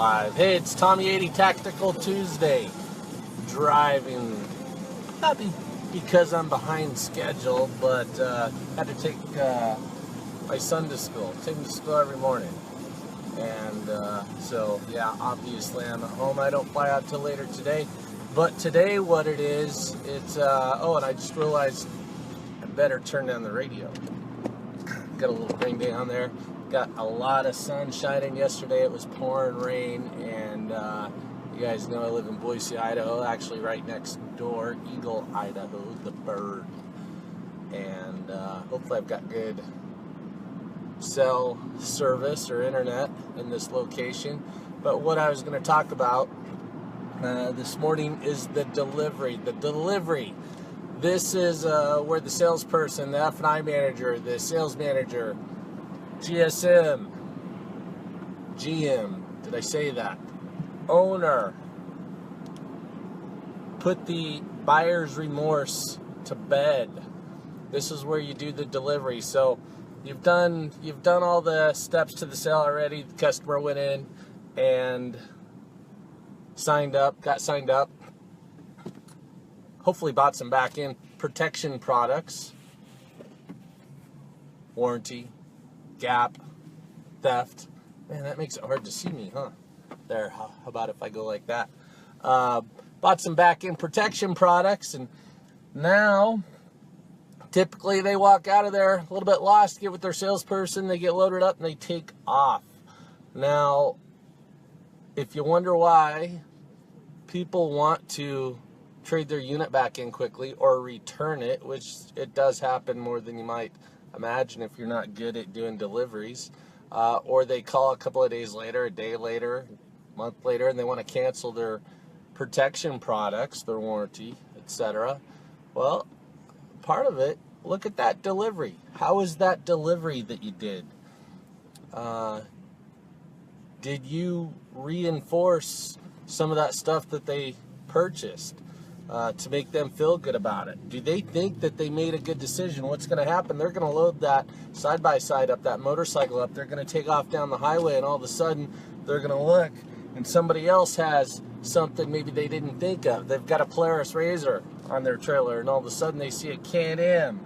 live. Hey, it's Tommy Ady, Tactical Tuesday. Driving, not because I'm behind schedule, but had to take my son to school. Take him to school every morning. And so, yeah, obviously I'm at home. I don't fly out till later today. But today what it is, it's, oh, and I just realized I better turn down the radio. Got a little rain day on there. Got a lot of sun shining yesterday. It was pouring rain, and you guys know I live in Boise, Idaho, actually right next door, Eagle, Idaho, the bird. And hopefully I've got good cell service or internet in this location. But what I was going to talk about this morning is the delivery. The delivery. This is where the salesperson, the F&I manager, the sales manager, GSM, GM, did I say that? Owner, put the buyer's remorse to bed. This is where you do the delivery. So you've done all the steps to the sale already. The customer went in and got signed up. Hopefully bought some back end protection products, warranty, gap, theft. Man, that makes it hard to see me, huh? There, how about if I go like that? Bought some back end protection products, and now typically they walk out of there a little bit lost, get with their salesperson, they get loaded up, and they take off. Now, if you wonder why people want to trade their unit back in quickly or return it, which it does happen more than you might imagine if you're not good at doing deliveries, or they call a couple of days later, a day later, a month later, and they want to cancel their protection products, their warranty, etc. Well, part of it, look at that delivery. How is that delivery that you did? Did you reinforce some of that stuff that they purchased to make them feel good about it? Do they think that they made a good decision? What's going to happen? They're going to load that side-by-side up, that motorcycle up. They're going to take off down the highway, and all of a sudden they're going to look, and somebody else has something maybe they didn't think of. They've got a Polaris RZR on their trailer, and all of a sudden they see a Can-Am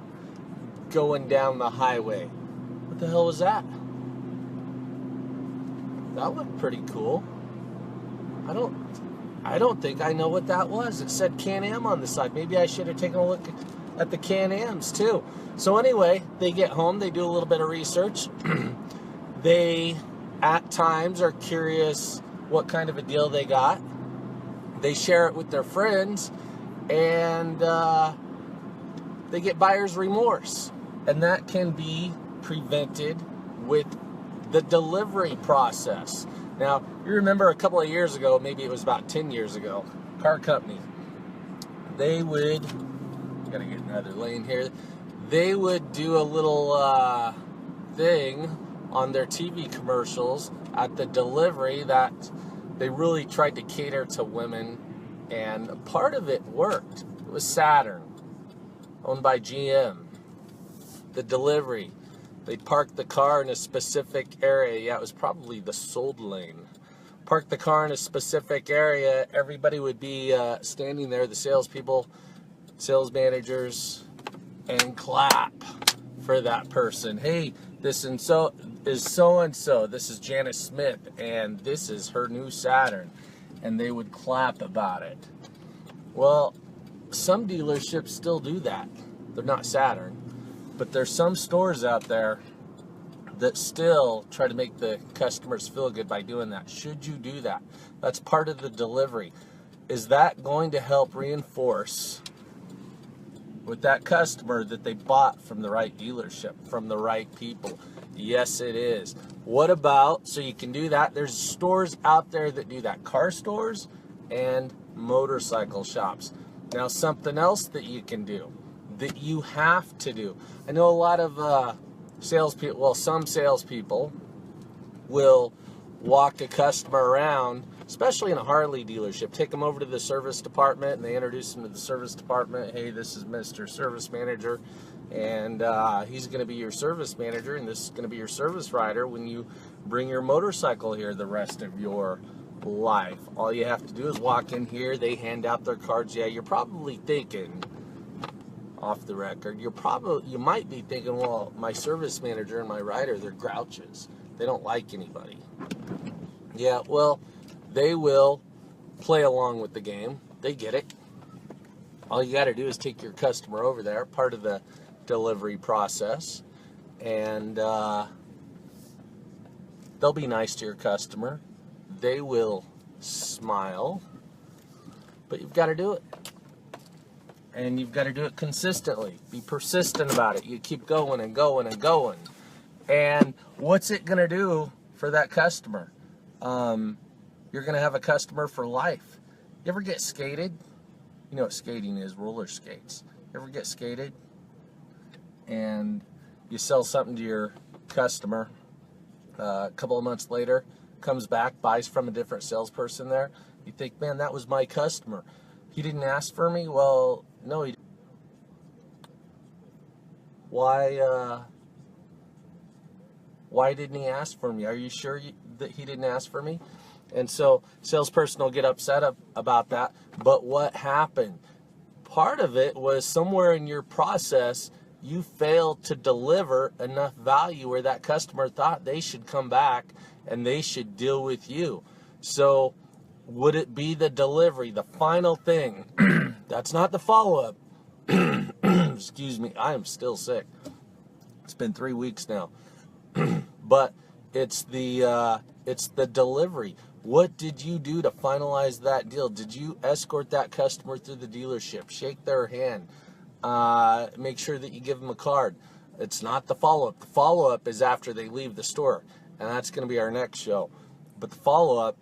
going down the highway. What the hell was that? That looked pretty cool. I don't think I know what that was. It said Can-Am on the side. Maybe I should have taken a look at the Can-Ams too. So anyway, they get home, they do a little bit of research. They, at times, are curious what kind of a deal they got. They share it with their friends, and they get buyer's remorse. And that can be prevented with the delivery process. Now, you remember a couple of years ago, maybe it was about 10 years ago, car company, they would, gotta get another lane here, they would do a little thing on their TV commercials at the delivery that they really tried to cater to women, and part of it worked. It was Saturn, owned by GM. The delivery, they parked the car in a specific area. Yeah, it was probably the sold lane. Parked the car in a specific area. Everybody would be standing there, the salespeople, sales managers, and clap for that person. Hey, this and so is so-and-so. This is Janice Smith, and this is her new Saturn. And they would clap about it. Well, some dealerships still do that. They're not Saturn. But there's some stores out there that still try to make the customers feel good by doing that. Should you do that? That's part of the delivery. Is that going to help reinforce with that customer that they bought from the right dealership, from the right people? Yes, it is. What about, so you can do that, there's stores out there that do that, car stores and motorcycle shops. Now, something else that you can do, that you have to do. I know a lot of salespeople, well, some salespeople will walk a customer around, especially in a Harley dealership, take them over to the service department, and they introduce them to the service department. Hey, this is Mr. Service Manager, and he's going to be your service manager, and this is going to be your service rider when you bring your motorcycle here the rest of your life. All you have to do is walk in here, they hand out their cards. Yeah, you're probably thinking, off the record, you might be thinking, well, my service manager and my writer, they're grouches. They don't like anybody. Yeah, well, they will play along with the game. They get it. All you got to do is take your customer over there, part of the delivery process, and they'll be nice to your customer. They will smile, but you've got to do it. And you've got to do it consistently. Be persistent about it. You keep going and going and going. And what's it going to do for that customer? You're going to have a customer for life. You ever get skated? You know what skating is, roller skates. You ever get skated? And you sell something to your customer. A couple of months later, comes back, buys from a different salesperson there. You think, man, that was my customer. He didn't ask for me? Well, no, he didn't. Why didn't he ask for me? Are you sure that he didn't ask for me? And so salesperson will get upset about that. But what happened? Part of it was somewhere in your process, you failed to deliver enough value where that customer thought they should come back and they should deal with you. So would it be the delivery, the final thing? That's not the follow-up. Excuse me, I am still sick. It's been 3 weeks now. But it's the delivery. What did you do to finalize that deal? Did you escort that customer through the dealership, shake their hand, make sure that you give them a card? It's not the follow-up. The follow-up is after they leave the store, and that's going to be our next show. But the follow-up,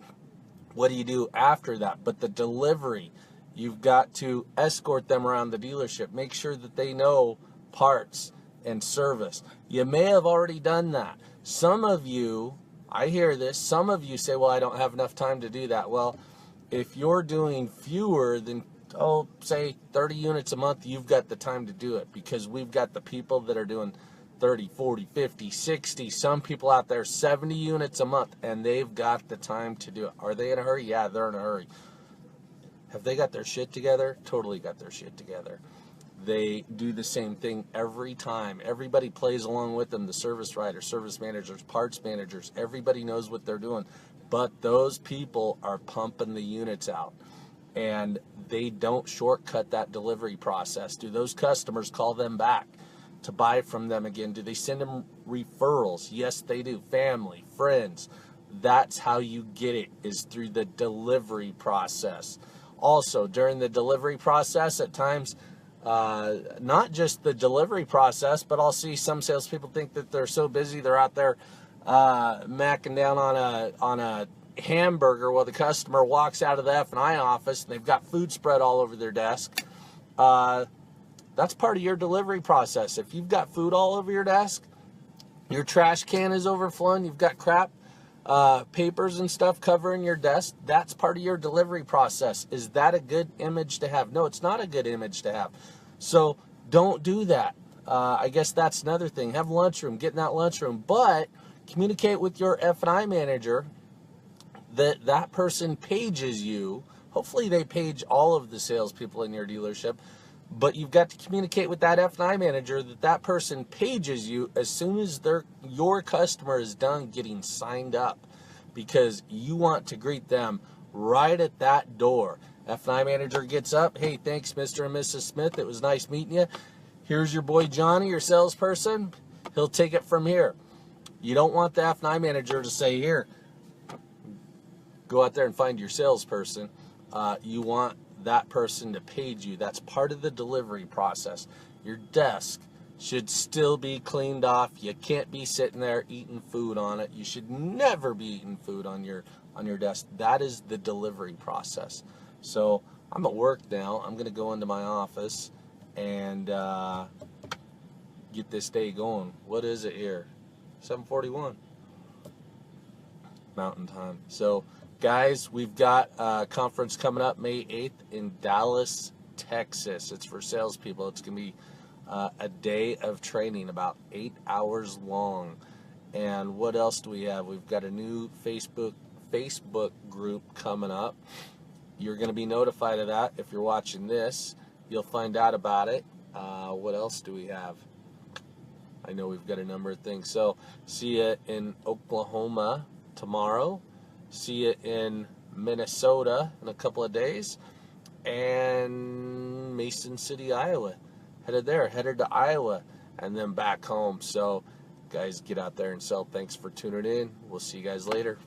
what do you do after that? But the delivery, you've got to escort them around the dealership, make sure that they know parts and service. You may have already done that. Some of you, I hear this, some of you say, well, I don't have enough time to do that. Well, if you're doing fewer than, say 30 units a month, you've got the time to do it, because we've got the people that are doing 30, 40, 50, 60, some people out there 70 units a month, and they've got the time to do it. Are they in a hurry? Yeah, they're in a hurry. Have they got their shit together? Totally got their shit together. They do the same thing every time. Everybody plays along with them. The service writers, service managers, parts managers, everybody knows what they're doing. But those people are pumping the units out, and they don't shortcut that delivery process. Do those customers call them back to buy from them again? Do they send them referrals? Yes, they do. Family, friends. That's how you get it, is through the delivery process. Also, during the delivery process, at times, not just the delivery process, but I'll see some salespeople think that they're so busy they're out there macking down on a hamburger while the customer walks out of the F&I office and they've got food spread all over their desk. That's part of your delivery process. If you've got food all over your desk, your trash can is overflowing, you've got crap, papers and stuff covering your desk, that's part of your delivery process. Is that a good image to have? No, it's not a good image to have. So don't do that. I guess that's another thing. Have lunchroom, get in that lunchroom, but communicate with your F&I manager that person pages you. Hopefully they page all of the salespeople in your dealership, but you've got to communicate with that F&I manager that person pages you as soon as your customer is done getting signed up, because you want to greet them right at that door. F&I manager gets up, hey, thanks, Mr. and Mrs. Smith. It was nice meeting you. Here's your boy Johnny, your salesperson. He'll take it from here. You don't want the F&I manager to say, here, go out there and find your salesperson. You want that person to page you. That's part of the delivery process. Your desk should still be cleaned off. You can't be sitting there eating food on it. You should never be eating food on your desk. That is the delivery process. So I'm at work now. I'm going to go into my office and get this day going. What is it here? 7:41 Mountain Time. So guys, we've got a conference coming up May 8th in Dallas, Texas. It's for salespeople. It's going to be a day of training, about 8 hours long. And what else do we have? We've got a new Facebook Facebook group coming up. You're going to be notified of that if you're watching this. You'll find out about it. What else do we have? I know we've got a number of things. So see you in Oklahoma tomorrow. See you in Minnesota in a couple of days. And Mason City, Iowa. Headed to Iowa, and then back home. So guys, get out there and sell. Thanks for tuning in. We'll see you guys later.